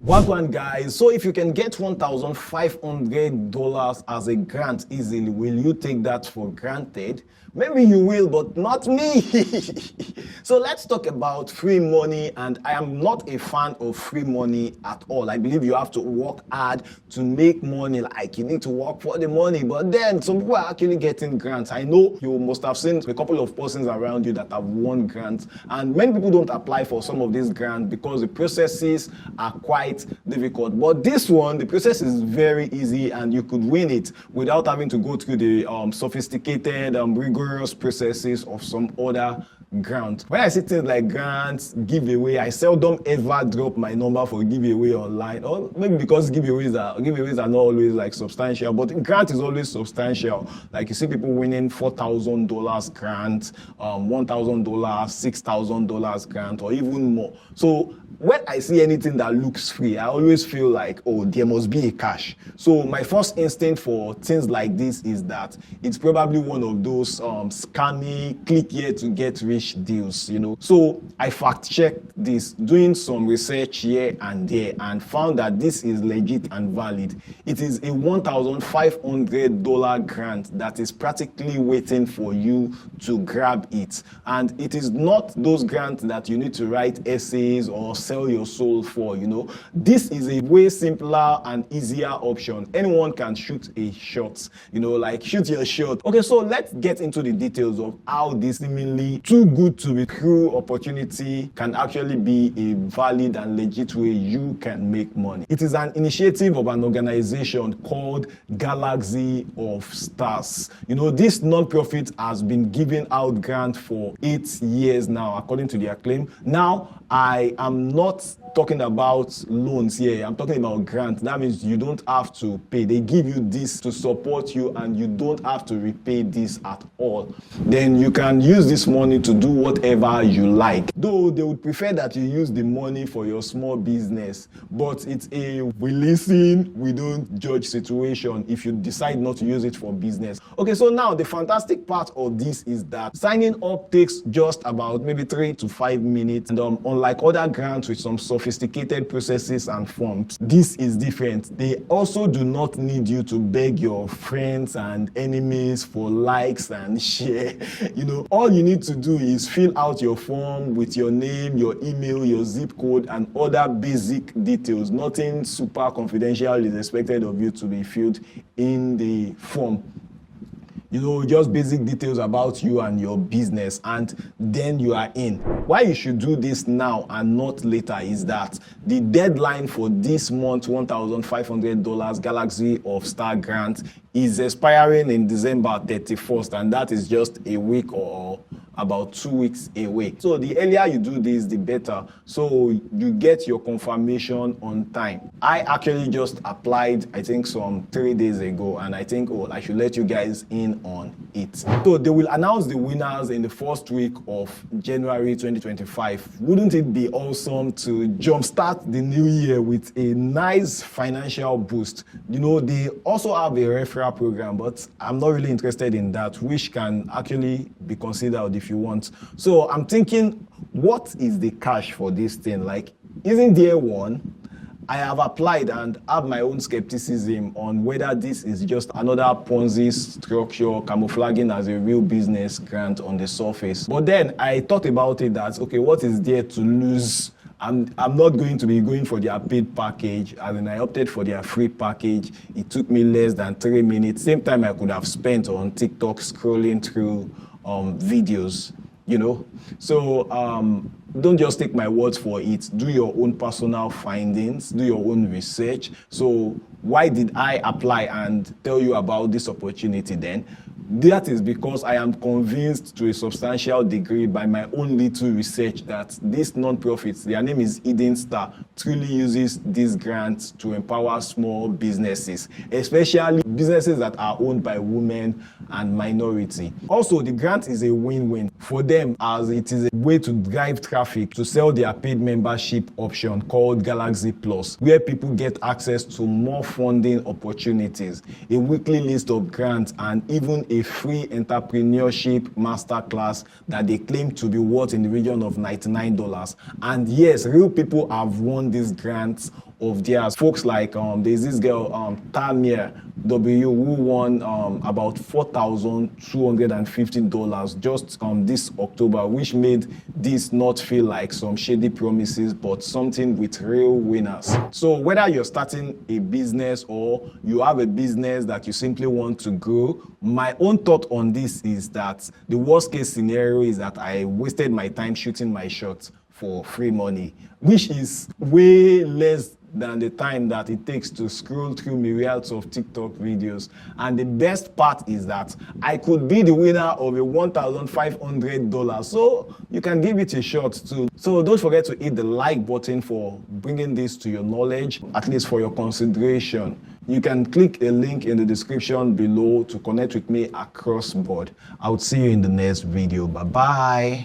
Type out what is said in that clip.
Wagwan guys, so if you can get $1,500 as a grant easily, will you take that for granted? Maybe you will, but not me. So let's talk about free money, and I am not a fan of free money at all. I believe you have to work hard to make money, like you need to work for the money, but then some people are actually getting grants. I know you must have seen a couple of persons around you that have won grants, and many people don't apply for some of these grants because the processes are quite difficult. But this one, the process is very easy and you could win it without having to go through the sophisticated, rigorous processes of some other grant. When I see things like grants, giveaway, I seldom ever drop my number for giveaway online, or maybe because giveaways are not always like substantial, but grant is always substantial. Like you see people winning $4,000 grant, $1,000, $6,000 grant, or even more. So when I see anything that looks free, I always feel like, oh, there must be a catch. So my first instinct for things like this is that it's probably one of those scammy, click here to get rich deals, you know. So I fact checked this, doing some research here and there, and found that this is legit and valid. It is a $1,500 grant that is practically waiting for you to grab it. And it is not those grants that you need to write essays or sell your soul for, you know. This is a way simpler and easier option. Anyone can shoot a shot, you know, like shoot your shot. Okay, so let's get into the details of how this seemingly too good to be true opportunity can actually be a valid and legit way you can make money. It is an initiative of an organization called Galaxy of Stars. You know, this non-profit has been giving out grants for 8 years now, according to their claim. Now, I am not talking about loans here. I'm talking about grants. That means you don't have to pay. They give you this to support you and you don't have to repay this at all. Then you can use this money to do whatever you like. Though they would prefer that you use the money for your small business, but it's a we listen, we don't judge situation if you decide not to use it for business. Okay, so now the fantastic part of this is that signing up takes just about maybe 3 to 5 minutes. And unlike other grants with some sophisticated processes and forms, this is different. They also do not need you to beg your friends and enemies for likes and share. You know, all you need to do is fill out your form with your name, your email, your zip code, and other basic details. Nothing super confidential is expected of you to be filled in the form. You know, just basic details about you and your business, and then you are in. Why you should do this now and not later is that the deadline for this month $1,500 Galaxy of Star grant is expiring in December 31st, and that is just a week or about 2 weeks away. So the earlier you do this, the better. So you get your confirmation on time. I actually just applied, I think some 3 days ago, and I think, oh, I should let you guys in on it. So they will announce the winners in the first week of January 2025. Wouldn't it be awesome to jumpstart the new year with a nice financial boost? You know, they also have a referral program, but I'm not really interested in that, which can actually be considered if you want. So I'm thinking, what is the cash for this thing? Like, isn't there one? I have applied and have my own skepticism on whether this is just another Ponzi structure camouflaging as a real business grant on the surface. But then I thought about it that, okay, what is there to lose? I'm not going to be going for their paid package. And then I opted for their free package. It took me less than 3 minutes. Same time I could have spent on TikTok scrolling through videos, you know. So don't just take my words for it. Do your own personal findings, do your own research. So why did I apply and tell you about this opportunity then? That is because I am convinced to a substantial degree by my own little research that these non-profits, their name is Eden Star, truly uses these grants to empower small businesses, especially businesses that are owned by women and minority. Also, the grant is a win-win for them, as it is a way to drive traffic to sell their paid membership option called Galaxy Plus, where people get access to more funding opportunities, a weekly list of grants, and even a free entrepreneurship masterclass that they claim to be worth in the region of $99. And yes, real people have won these grants of theirs. Folks like there's this girl Tamir W who won about $4,215 just this October, which made this not feel like some shady promises but something with real winners. So whether you're starting a business or you have a business that you simply want to grow, my own thought on this is that the worst case scenario is that I wasted my time shooting my shot for free money, which is way less than the time that it takes to scroll through myriads of TikTok videos. And the best part is that I could be the winner of a $1,500. So you can give it a shot too. So don't forget to hit the like button for bringing this to your knowledge, at least for your consideration. You can click a link in the description below to connect with me across board. I will see you in the next video. Bye-bye.